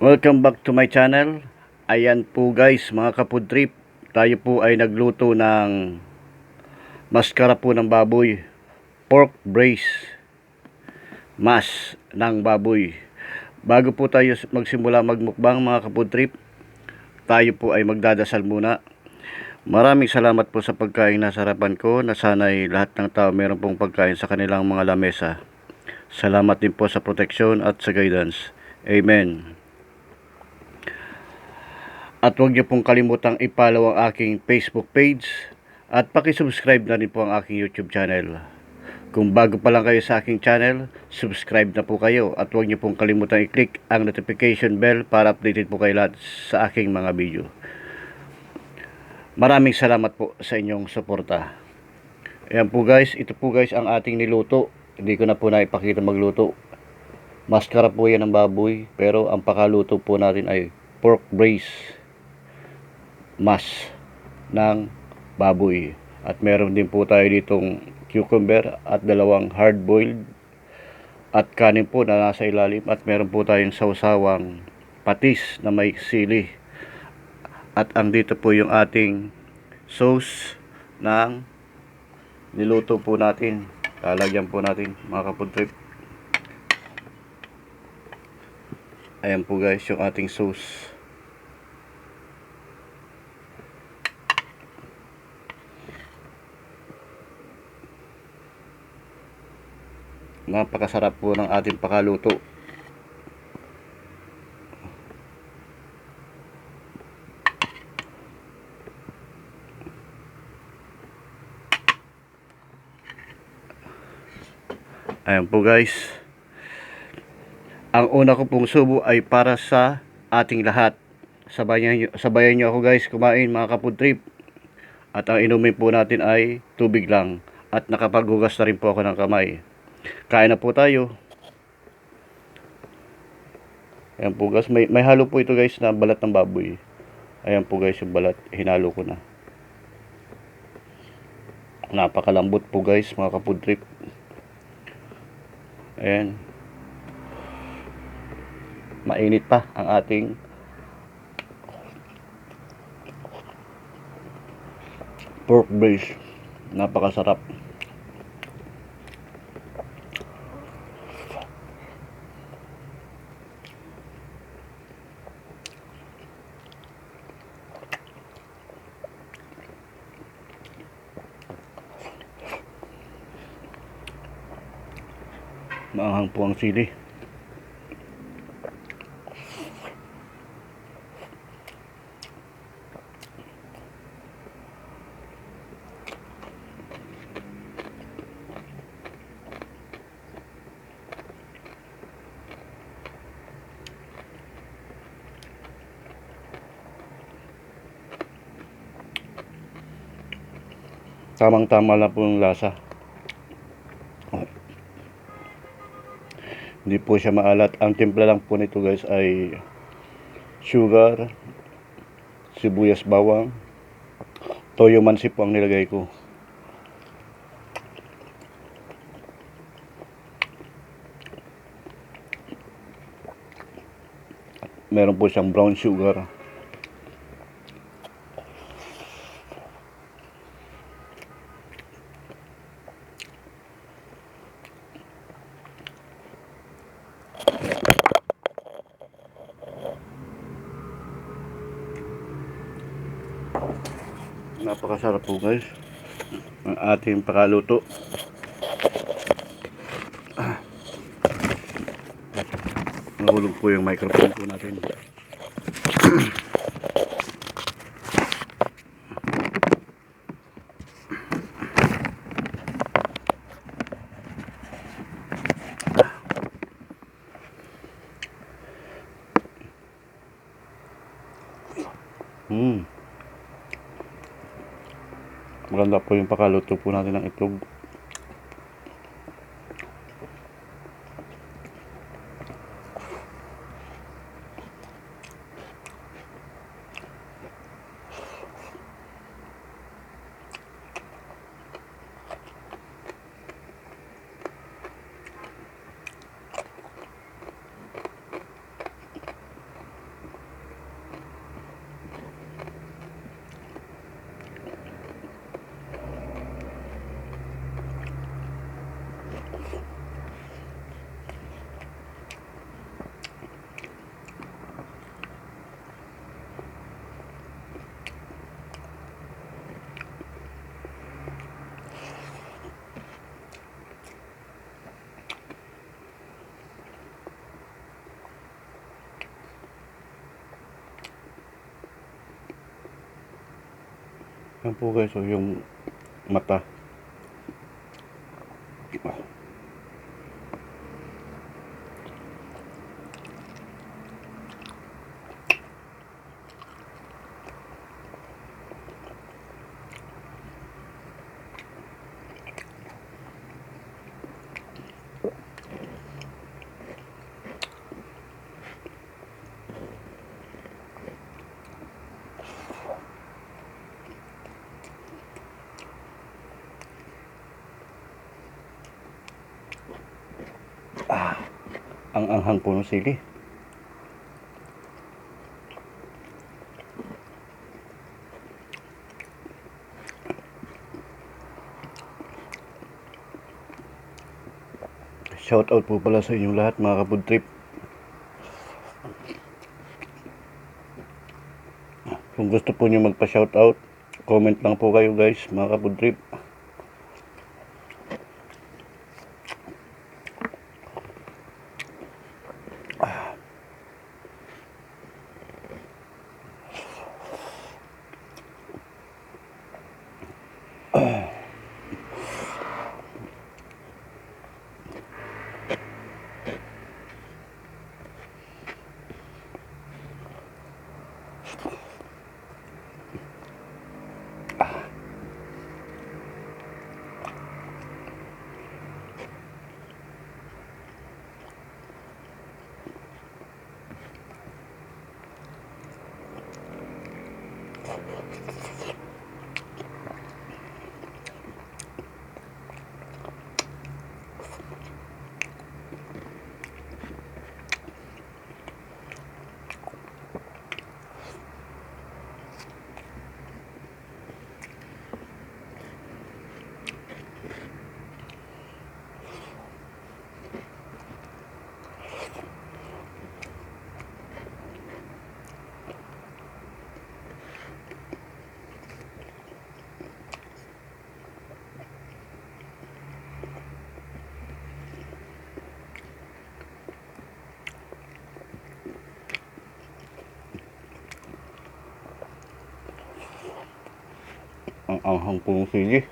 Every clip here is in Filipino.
Welcome back to my channel. Ayan po guys, mga kapud trip. Tayo po ay nagluto ng maskara po ng baboy. Pork brace. Mas ng baboy. Bago po tayo magsimula magmukbang mga kapud trip, tayo po ay magdadasal muna. Maraming salamat po sa pagkain na sarapan ko, na sana'y lahat ng tao meron pong pagkain sa kanilang mga lamesa. Salamat din po sa proteksyon at sa guidance. Amen. At huwag niyo pong kalimutang i-follow ang aking Facebook page at paki-subscribe na rin po ang aking YouTube channel. Kung bago pa lang kayo sa aking channel, subscribe na po kayo at huwag niyo pong kalimutang i-click ang notification bell para updated po kayo lahat sa aking mga video. Maraming salamat po sa inyong suporta. Ayan po guys, ito po guys ang ating niluto. Hindi ko na po naipakita magluto. Maskara po yan ng baboy, pero ang pakaluto po natin ay pork brace. Mas ng baboy. At meron din po tayo ditong cucumber at dalawang hard boiled at kanin po na nasa ilalim, at meron po tayong sawsawang patis na may sili. At ang dito po yung ating sauce ng niluto po natin. Lalagyan po natin mga kapud trip. Ayan po guys yung ating sauce. Napakasarap po ng ating pakaluto. Ayan po guys. Ang una ko pong subo ay para sa ating lahat. Sabayan nyo ako guys kumain mga kapud trip. At ang inumin po natin ay tubig lang. At nakapaghugas na rin po ako ng kamay. Kain na po tayo. Ayan po guys, may halo po ito guys na balat ng baboy. Ayan po guys yung balat, hinalo ko na. Napakalambot po guys mga kapud trip. Ayan. Mainit pa ang ating pork brace. Napakasarap. Maanghang po ang sili. Tamang-tama lang po yung lasa. Hindi po siya maalat. Ang timpla lang po nito guys ay sugar, sibuyas, bawang, toyo mansi po ang nilagay ko. Meron po siyang brown sugar. Napakasarap po guys ang ating pakaluto. Nahulog po yung microphone po natin. Maganda po yung pakaluto po natin ng itlog. Yan po guys, so yung mata. Ang anghang po ng sili. Shout out po pala sa inyong lahat mga ka-food trip. Kung gusto po nyo magpa-shout out, comment lang po kayo guys mga ka-food trip. Ang anghang po ng sili.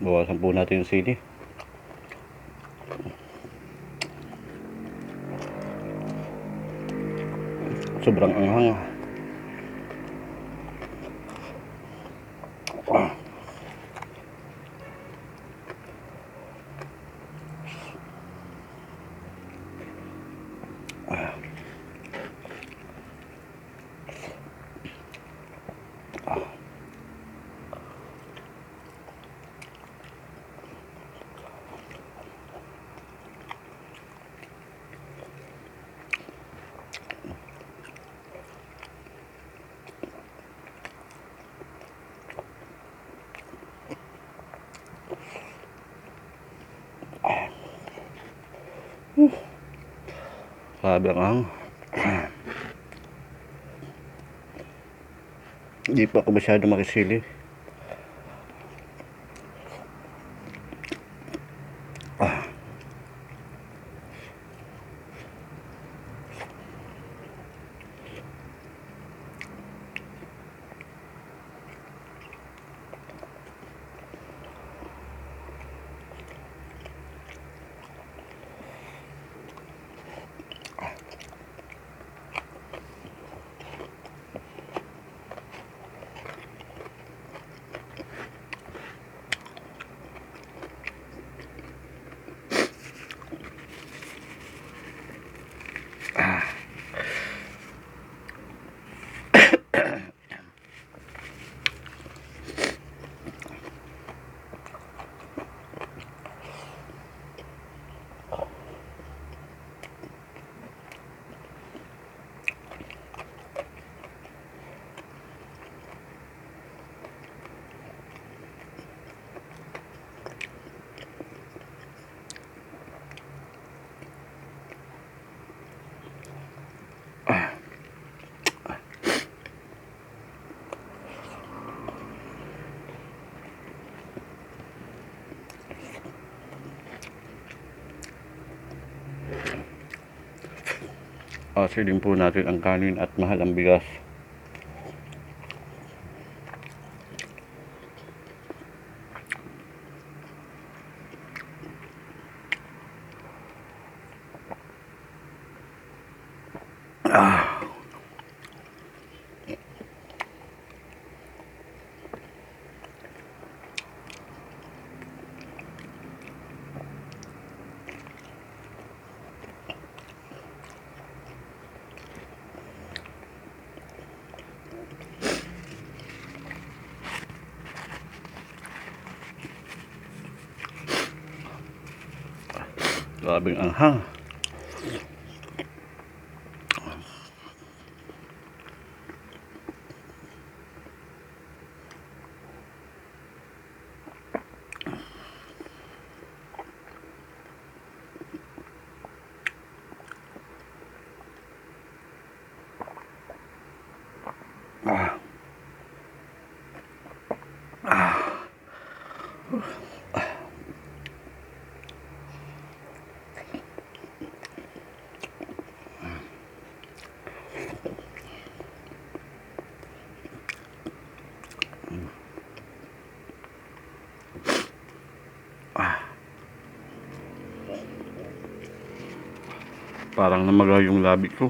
Bawasan po natin yung sili. Sobrang anghang. Sabi ang hindi pa ako masyado makisili. Asidin po natin ang kanin at mahal ang bigas. Grabing anghang. Parang namaga yung labi ko.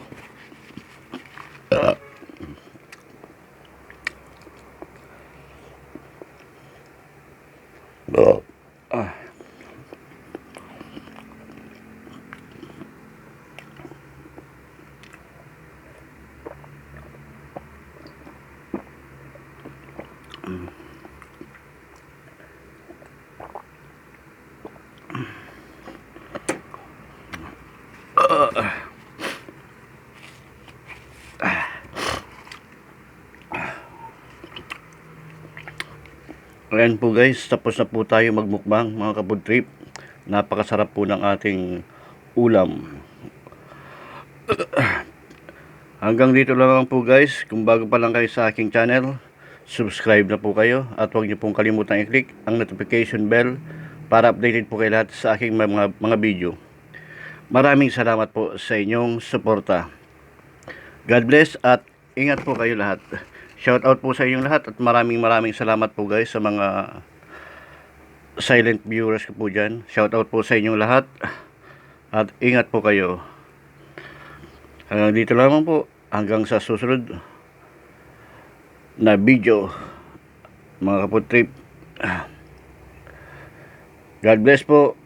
Ayan po guys, tapos na po tayo magmukbang mga ka-food trip. Napakasarap po ng ating ulam. Hanggang dito lang po guys. Kung bago pa lang kayo sa aking channel, subscribe na po kayo. At huwag niyo pong kalimutan i-click ang notification bell para updated po kayo lahat sa aking mga video. Maraming salamat po sa inyong suporta. God bless at ingat po kayo lahat. Shout out po sa inyong lahat at maraming salamat po guys sa mga silent viewers ko po dyan. Shout out po sa inyong lahat at ingat po kayo. Hanggang dito lamang po. Hanggang sa susunod na video mga ka-food trip. God bless po.